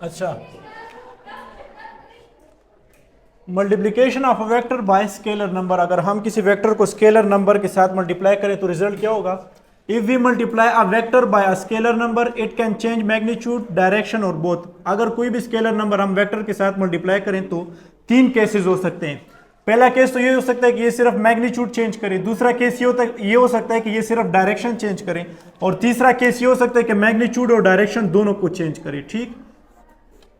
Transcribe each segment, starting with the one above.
अच्छा, multiplication of a vector bye scalar number, अगर हम किसी वेक्टर को स्केलर नंबर के साथ मल्टीप्लाई करें तो रिजल्ट क्या होगा? If we multiply a vector by a scalar number it can change magnitude, direction और बोथ। अगर कोई भी स्केलर नंबर हम वेक्टर के साथ मल्टीप्लाई करें तो तीन केसेस हो सकते हैं। पहला केस तो ये हो सकता है कि ये सिर्फ मैग्नीट्यूड चेंज करे, दूसरा केस ये हो सकता है कि ये सिर्फ डायरेक्शन चेंज करे, और तीसरा केस ये हो सकता है कि मैग्नीट्यूड और डायरेक्शन दोनों को चेंज करे। ठीक,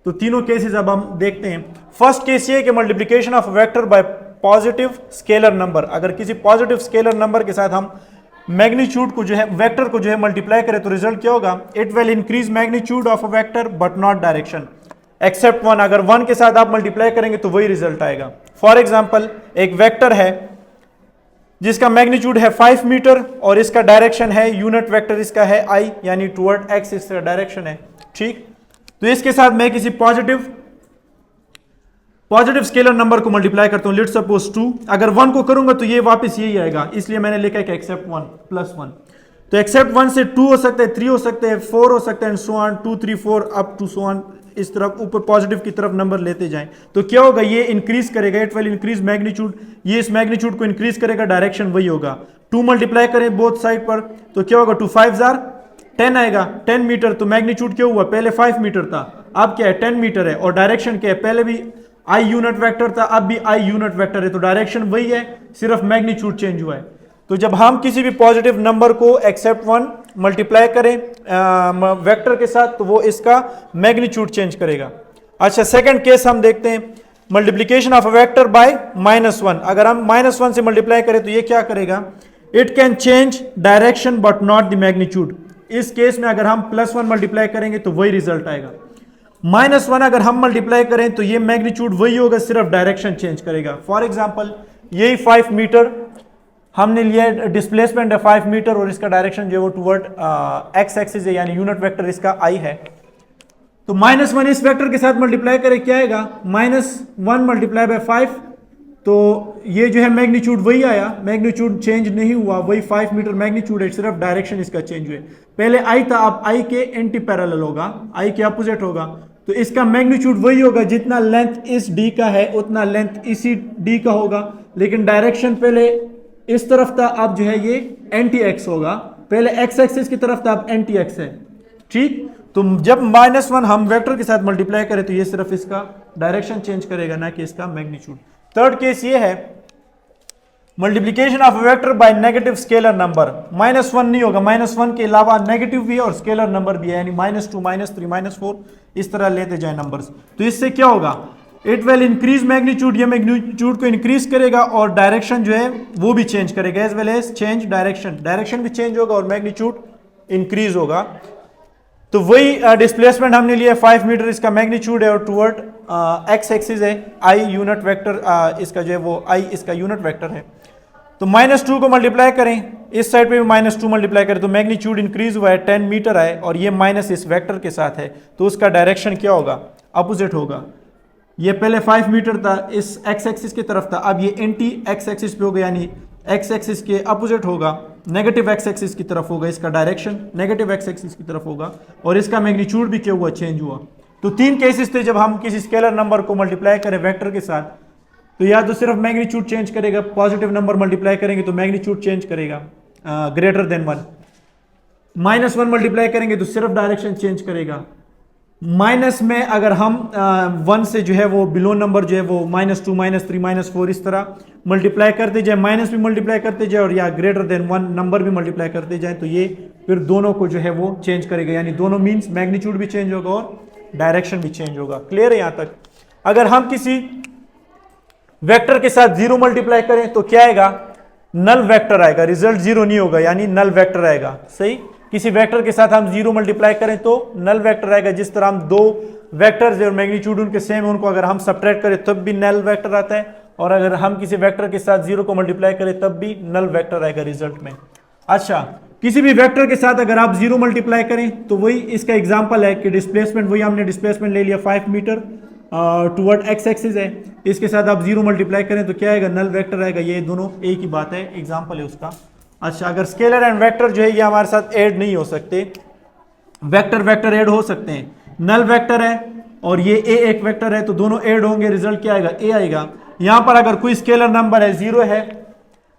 तो तीनों केसेस अब हम देखते हैं। फर्स्ट केस ये है कि multiplication of vector by positive scalar number, अगर किसी पॉजिटिव स्केलर नंबर के साथ हम मैग्नीट्यूड को जो है वेक्टर को जो है मल्टीप्लाई करें तो रिजल्ट क्या होगा? It will increase magnitude of a vector but not direction except one. अगर वन के साथ आप मल्टीप्लाई करेंगे तो वही रिजल्ट आएगा। फॉर एग्जाम्पल, एक वेक्टर है जिसका मैग्नीट्यूड है 5 मीटर और इसका डायरेक्शन है, यूनिट वेक्टर इसका है i, यानी टुवर्ड x इसका डायरेक्शन है। ठीक, तो इसके साथ मैं किसी पॉजिटिव स्केलर नंबर को मल्टीप्लाई करता हूं, लेट्स सपोज 2। अगर 1 को करूंगा तो ये वापस यही आएगा, इसलिए मैंने लिखा है कि एक्सेप्ट 1 प्लस 1। तो एक्सेप्ट 1 से 2 हो सकता है, 3 हो सकते हैं, 4 हो सकता है, and so on 2 3 4 up to so on, इस तरफ ऊपर पॉजिटिव की तरफ नंबर लेते जाएं। तो क्या होगा? ये इंक्रीज करेगा, इट विल इंक्रीज मैग्नीट्यूड, ये इस मैग्नीट्यूड को इंक्रीज करेगा, डायरेक्शन वही होगा। 2 मल्टीप्लाई करें बोथ साइड पर तो क्या होगा? 2 5 जार 10 आएगा, 10 मीटर। तो मैग्नीट्यूड क्या हुआ? पहले 5 मीटर था, अब क्या है? 10 मीटर है। और डायरेक्शन क्या है? पहले भी आई यूनिट वेक्टर था, अब भी आई यूनिट वेक्टर है, तो डायरेक्शन वही है, सिर्फ मैग्नीट्यूड चेंज हुआ है। तो जब हम किसी भी पॉजिटिव नंबर को एक्सेप्ट 1 मल्टीप्लाई करें वेक्टर के साथ तो वो इसका मैग्नीट्यूड चेंज करेगा। अच्छा, सेकंड केस हम देखते हैं, multiplication of a vector bye -1। अगर हम -1 से मल्टीप्लाई करें तो ये क्या करेगा? It can change direction but not the magnitude. इस केस में अगर हम +1 मल्टीप्लाई करेंगे तो वही रिजल्ट आएगा। -1 अगर हम मल्टीप्लाई करें तो ये मैग्नीट्यूड वही होगा, सिर्फ डायरेक्शन चेंज करेगा। फॉर एग्जांपल, यही 5 मीटर हमने लिया, डिस्प्लेसमेंट है 5 मीटर और इसका डायरेक्शन जो है वो टुवर्ड x एक्सिस है, यानी यूनिट वेक्टर इसका i है। तो -1 इस वेक्टर के साथ मल्टीप्लाई करें, क्या आएगा? -1 मल्टीप्लाई बाय 5, तो ये जो है मैग्नीट्यूड वही आया, मैग्नीट्यूड चेंज नहीं हुआ, वही 5 मीटर मैग्नीट्यूड है, सिर्फ डायरेक्शन इसका चेंज हुए। पहले i था, अब i के एंटी पैरेलल होगा, i के अपोजिट होगा, तो इसका मैग्नीट्यूड वही होगा, जितना लेंथ इस d का है उतना लेंथ इसी d का होगा, लेकिन डायरेक्शन पहले इस तरफ था, अब जो है ये एंटी x होगा। पहले x एक्सिस की तरफ था, अब एंटी x है। ठीक, तो जब -1 हम वेक्टर के साथ मल्टीप्लाई करें तो ये सिर्फ इसका डायरेक्शन चेंज करेगा, ना कि इसका मैग्नीट्यूड। थर्ड केस ये है, multiplication of vector by negative scalar number. -1 नहीं होगा, -1 के अलावा नेगेटिव भी है और स्केलर नंबर भी है, यानी -2 -3 -4 इस तरह लेते जाए नंबर्स। तो इससे क्या होगा? इट विल इंक्रीज मैग्नीट्यूड, ये मैग्नीट्यूड को इंक्रीज करेगा और डायरेक्शन जो है वो भी चेंज करेगा, as well as change direction, direction भी चेंज होगा और मैग्नीट्यूड इंक्रीज होगा। तो वही डिस्प्लेसमेंट हमने लिया 5 मीटर, इसका मैग्नीट्यूड है और टुवर्ड x एक्सिस है, i यूनिट वेक्टर इसका जो है वो i इसका यूनिट वेक्टर है। तो -2 को मल्टीप्लाई करें, इस साइड पे भी -2 मल्टीप्लाई करें तो मैग्नीट्यूड इंक्रीज हुआ है, 10 मीटर आए, और ये माइनस इस वेक्टर के साथ है, तो उसका डायरेक्शन क्या होगा? अपोजिट होगा। ये पहले 5 मीटर था, इस x एक्सिस की तरफ था, अब ये एंटी x एक्सिस पे होगा, यानी x एक्सिस के अपोजिट होगा, नेगेटिव x एक्सिस की तरफ होगा, इसका डायरेक्शन नेगेटिव x एक्सिस की तरफ होगा, और इसका मैग्नीट्यूड भी क्या हुआ? चेंज हुआ। तो 3 केसेस थे, जब हम किसी स्केलर नंबर को मल्टीप्लाई करें वेक्टर के साथ तो या तो सिर्फ मैग्नीट्यूड चेंज करेगा, पॉजिटिव नंबर मल्टीप्लाई करेंगे तो मैग्नीट्यूड चेंज करेगा ग्रेटर देन 1, -1 मल्टीप्लाई करेंगे तो सिर्फ डायरेक्शन चेंज करेगा। माइनस में अगर हम 1 से जो है वो बिलो नंबर जो है वो -2 -3 -4 इस तरह मल्टीप्लाई करते जाए, माइनस भी मल्टीप्लाई करते जाए और या ग्रेटर देन 1 नंबर भी मल्टीप्लाई करते जाए, तो ये फिर दोनों को जो है वो चेंज करेगा, यानी दोनों मीन्स मैग्नीट्यूड भी चेंज होगा और डायरेक्शन भी चेंज होगा। क्लियर है यहाँ तक? अगर हम किसी वेक्टर के साथ 0 मल्टीप्लाई करें तो क्या आएगा? नल वेक्टर आएगा, रिजल्ट 0 नहीं होगा, यानी नल वेक्टर आएगा। सही, किसी वेक्टर के साथ हम 0 मल्टीप्लाई करें तो नल वेक्टर आएगा। जिस तरह हम 2 वेक्टर्स और मैग्नीट्यूड उनके सेम है, उनको अगर हम सब्ट्रैक्ट करें तब भी नल वेक्टर आता है, और अगर हम किसी वेक्टर के साथ 0 को मल्टीप्लाई करें तब भी नल वेक्टर आएगा रिजल्ट में। अच्छा, किसी भी वेक्टर के साथ अगर आप 0 मल्टीप्लाई करें तो वही इसका एग्जांपल है कि डिस्प्लेसमेंट, वही हमने डिस्प्लेसमेंट ले लिया 5 मीटर टुवर्ड x एक्सिस है, इसके साथ आप 0 मल्टीप्लाई करें तो क्या आएगा? नल वेक्टर आएगा। ये दोनों एक ही बात है, एग्जांपल है उसका। अच्छा, अगर स्केलर एंड वेक्टर जो है ये हमारे साथ ऐड नहीं हो सकते, वेक्टर वेक्टर ऐड हो सकते हैं। नल वेक्टर है और ये ए एक वेक्टर है, तो दोनों ऐड होंगे, रिजल्ट क्या आएगा, ए आएगा। यहां पर अगर कोई स्केलर नंबर है, 0 है,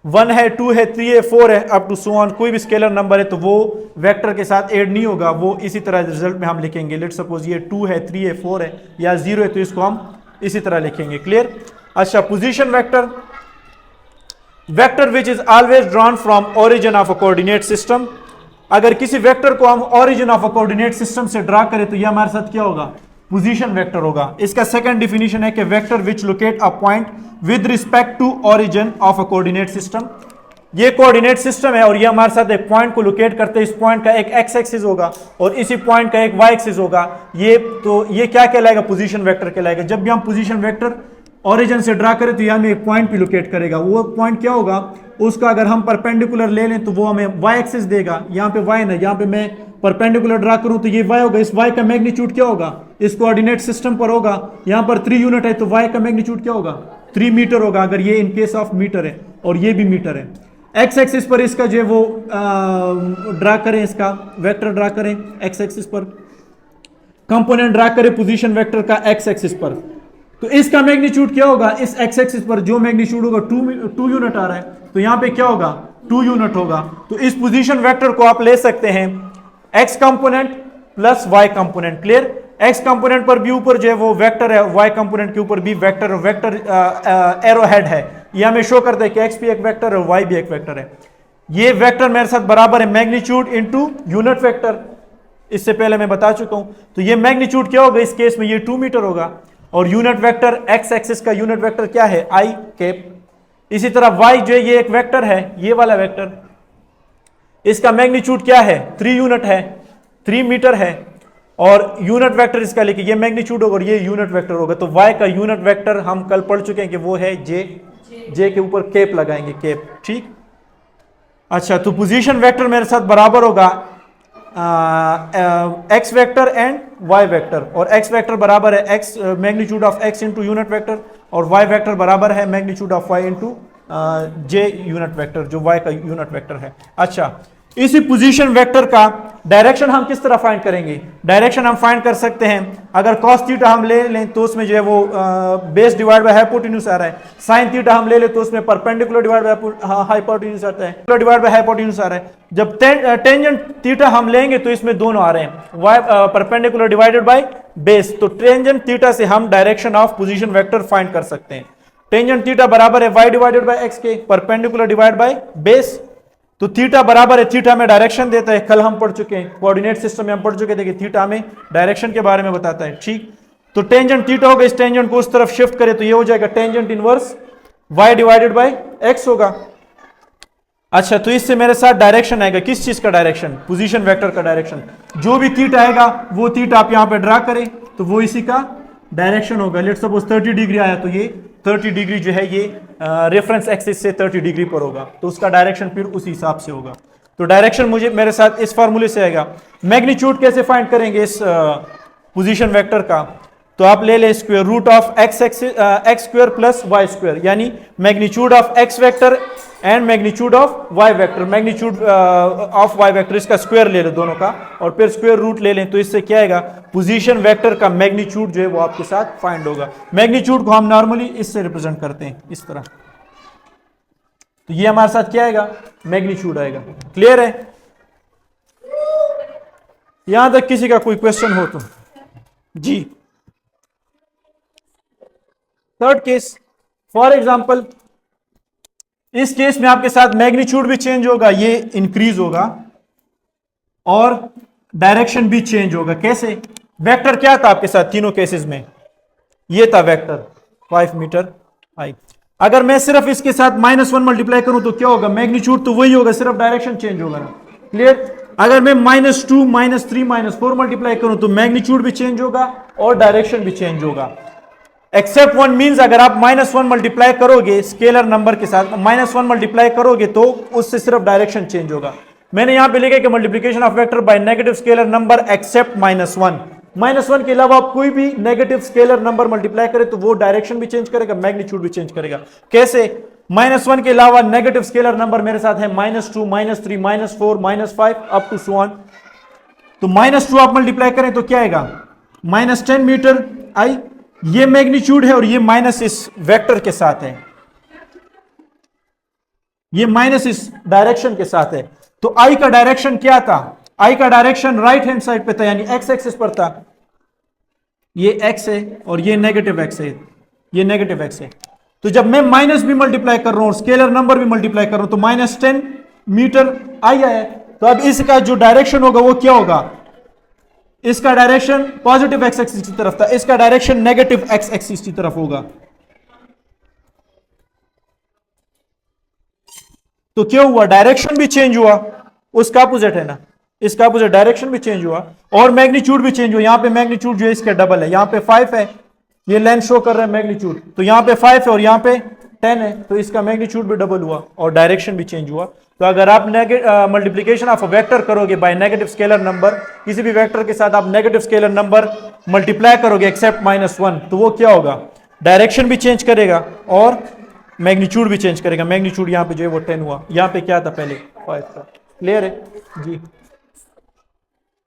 1 है, 2 है, 3 है, 4 है, अप टू सो ऑन, कोई भी स्केलर नंबर है तो वो वेक्टर के साथ ऐड नहीं होगा, वो इसी तरह रिजल्ट में हम लिखेंगे। लेट्स सपोज ये 2 है, 3 है, 4 है या 0 है, तो इसको हम इसी तरह लिखेंगे। क्लियर। अच्छा, position vector, vector which is always drawn from origin of a coordinate system. अगर किसी वेक्टर को हम origin of a coordinate system से ड्रा करें तो यह हमारे साथ क्या होगा, पोजीशन वेक्टर होगा। इसका सेकंड डिफिनीशन है कि vector which locate a point with respect to origin of a coordinate system. ये कोऑर्डिनेट सिस्टम है और ये हमारे साथ एक पॉइंट को लोकेट करते हैं। इस पॉइंट का एक एक्स एक्सिस होगा और इसी पॉइंट का एक वाई एक्सिस होगा। ये क्या कहलाएगा, पोजीशन वेक्टर कहलाएगा। जब भी हम पोजीशन वेक्टर ओरिजिन से ड्रा करें तो यह हमें एक पॉइंट पे लोकेट करेगा। वो पॉइंट क्या होगा, उसका अगर हम परपेंडिकुलर ले लें तो वो हमें वाई एक्सिस देगा। यहाँ पे वाई ना, यहाँ पे मैं परपेंडिकुलर ड्रा करूं तो ये वाई होगा। इस वाई का मैग्नीट्यूड क्या होगा, इस कोऑर्डिनेट सिस्टम पर होगा। यहाँ पर 3 यूनिट है तो वाई का मैग्नीट्यूड क्या होगा, 3 मीटर होगा, अगर ये इन केस ऑफ मीटर है और ये भी मीटर है। एक्स एक्सिस पर इसका जो है वो ड्रा करें, इसका वेक्टर ड्रा करें एक्स एक्सिस पर, कंपोनेंट ड्रा करें पोजीशन वेक्टर का एक्स एक्सिस पर, तो इसका मैग्नीट्यूड क्या होगा, इस एक्स एक्सिस पर जो मैग्नीट्यूड होगा 2 यूनिट आ रहा है, तो यहां पे क्या होगा, 2 यूनिट होगा। तो इस पोजीशन वेक्टर को आप ले सकते हैं X component plus Y component. Clear. X component पर भी ऊपर जो है वो वेक्टर है, वाई कंपोनेंट के ऊपर भी वेक्टर एरो हेड है। ये हमें शो करता है कि एक्स भी एक वेक्टर है और वाई भी एक वेक्टर है। ये वेक्टर मेरे साथ बराबर है मैग्नीट्यूड इनटू यूनिट वेक्टर, इससे पहले मैं बता चुका हूं। तो ये मैग्नीट्यूड क्या होगा, इस केस में ये 2 मीटर होगा और यूनिट वेक्टर एक्स एक्सिस का यूनिट वेक्टर क्या है, आई कैप। इसी तरह वाई जो है ये एक वेक्टर है, ये वाला वेक्टर, इसका मैग्नीट्यूड क्या है, 3 यूनिट है, 3 मीटर है और यूनिट वेक्टर इसका लिखिए, ये मैग्नीट्यूड होगा और ये यूनिट वेक्टर होगा। तो वाई का यूनिट वेक्टर हम कल पढ़ चुके हैं कि वो है जे, जे के ऊपर कैप लगाएंगे, कैप। ठीक। अच्छा, तो पोजीशन वेक्टर मेरे साथ बराबर होगा X vector and Y vector, और एक्स वेक्टर बराबर है X magnitude of X into unit vector और वाई वेक्टर बराबर है magnitude of Y into J unit vector, जो वाई का यूनिट वेक्टर है। अच्छा, इसी पोजीशन वेक्टर का डायरेक्शन हम किस तरह फाइंड करेंगे, डायरेक्शन हम फाइंड कर सकते हैं। अगर कॉस थीटा हम ले लें तो उसमें जो है वो बेस डिवाइड बाय हाइपोटेन्यूज आ रहा है। साइन थीटा हम ले लें तो उसमें परपेंडिकुलर डिवाइड बाय हाइपोटेन्यूज आता है, डिवाइड बाय हाइपोटेन्यूज आ रहा है। जब टेंजेंट थीटा हम लेंगे तो इसमें दोनों आ रहे हैं, Y perpendicular divided by base. तो टेंजेंट थीटा से हम direction of position vector find कर सकते हैं। टेंजेंट थीटा बराबर है वाई डिवाइडेड बाय एक्स के, परपेंडिकुलर डिवाइड बाय बेस। तो थीटा बराबर है, थीटा में डायरेक्शन देता है, कल हम पढ़ चुके हैं कोऑर्डिनेट सिस्टम में हम पढ़ चुके थे कि थीटा में डायरेक्शन के बारे में बताता है। ठीक। तो टेंजेंट थीटा होगा, इस टेंजेंट को उस तरफ शिफ्ट करें तो ये हो जाएगा tangent inverse Y divided by X होगा। अच्छा, तो इससे मेरे साथ डायरेक्शन आएगा, किस चीज का डायरेक्शन, पोजीशन वेक्टर का डायरेक्शन। जो भी थीटा आएगा वो थीटा आप यहां पे ड्रा करें तो वो इसी का डायरेक्शन होगा। लेट्स सपोज 30 डिग्री आया तो ये 30 डिग्री जो है ये रेफरेंस एक्सिस से 30 डिग्री पर होगा, तो उसका डायरेक्शन फिर उसी हिसाब से होगा। तो डायरेक्शन मुझे मेरे साथ इस फार्मूले से आएगा। मैग्नीट्यूड कैसे फाइंड करेंगे इस पोजीशन वेक्टर का, तो आप ले ले square root of X square plus Y square, यानी magnitude of X vector and magnitude of Y vector. Magnitude of Y vector इसका स्क्वायर ले ले दोनों का और फिर स्क्वायर रूट ले लें, तो इससे क्या आएगा, पोजीशन वेक्टर का मैग्नीट्यूड जो है वो आपके साथ फाइंड होगा। मैग्नीट्यूड को हम नॉर्मली इससे रिप्रेजेंट करते हैं, इस तरह। तो ये हमारे साथ क्या आएगा, मैग्नीट्यूड आएगा। क्लियर है। यहां तक किसी का कोई क्वेश्चन हो तो जी। थर्ड केस, फॉर एग्जांपल इस केस में आपके साथ मैग्नीट्यूड भी चेंज होगा, ये इंक्रीज होगा और डायरेक्शन भी चेंज होगा। कैसे, वेक्टर क्या था आपके साथ तीनों केसेस में, ये था वेक्टर 5 मीटर हाई। अगर मैं सिर्फ इसके साथ -1 मल्टीप्लाई करूं तो क्या होगा, मैग्नीट्यूड तो वही होगा, सिर्फ डायरेक्शन चेंज होगा ना। क्लियर। अगर मैं -2 -3 -4 मल्टीप्लाई करूं तो मैग्नीट्यूड भी चेंज होगा और डायरेक्शन भी चेंज होगा। एक्सेप्ट 1 मीन्स अगर आप -1 मल्टीप्लाई करोगे स्केलर नंबर के साथ, -1 मल्टीप्लाई करोगे तो उससे सिर्फ डायरेक्शन चेंज होगा। मैंने यहां पे लिखा कि multiplication of vector by negative scalar number except -1। -1 के अलावा आप कोई भी नेगेटिव स्केलर नंबर मल्टीप्लाई करें तो वो डायरेक्शन भी चेंज करेगा, मैग्नीट्यूड भी चेंज करेगा। कैसे, -1 के अलावा नेगेटिव स्केलर नंबर मेरे साथ है -2 -3 -4 -5 अप टू सो ऑन। तो -2 आप मल्टीप्लाई करें तो क्या आएगा, -10 मीटर आई, ये मैग्नीट्यूड है और ये माइनस इस वेक्टर के साथ है, ये माइनस इस डायरेक्शन के साथ है। तो आई का डायरेक्शन क्या था? आई का डायरेक्शन राइट हैंड साइड पे था, यानी एक्स एक्सिस पर था। ये एक्स है और ये नेगेटिव एक्स है, ये नेगेटिव एक्स है। तो जब मैं माइनस भी मल्टीप्लाई कर रहा हूं और स्केलर नंबर भी मल्टीप्लाई कर रहा हूं तो -10 मीटर आई आया। तो अब इसका जो डायरेक्शन होगा वो क्या होगा? इसका डायरेक्शन पॉजिटिव एक्स एक्सिस की तरफ था, इसका डायरेक्शन नेगेटिव एक्स एक्सिस की तरफ होगा। तो क्या हुआ? डायरेक्शन भी चेंज हुआ, उसका अपोजिट है ना, इसका अपोजिट, डायरेक्शन भी चेंज हुआ और मैग्नीट्यूड भी चेंज हुआ। यहां पे मैग्नीट्यूड जो है इसका डबल है, यहां पे 5 है, ये लेंथ शो कर रहा है मैग्नीट्यूड, तो यहां पे 5 है और यहां पे 10 है, तो इसका मैग्नीट्यूड भी डबल हुआ और डायरेक्शन भी चेंज हुआ। तो अगर आप मल्टीप्लीकेशन ऑफ अ वेक्टर करोगे बाय नेगेटिव स्केलर नंबर, किसी भी वेक्टर के साथ आप नेगेटिव स्केलर नंबर मल्टीप्लाई करोगे एक्सेप्ट -1, तो वो क्या होगा? डायरेक्शन भी चेंज करेगा और मैग्नीट्यूड भी चेंज करेगा। मैग्नीट्यूड यहाँ पे जो है वो 10 हुआ, यहाँ पे क्या था पहले? 5 था। क्लियर है जी?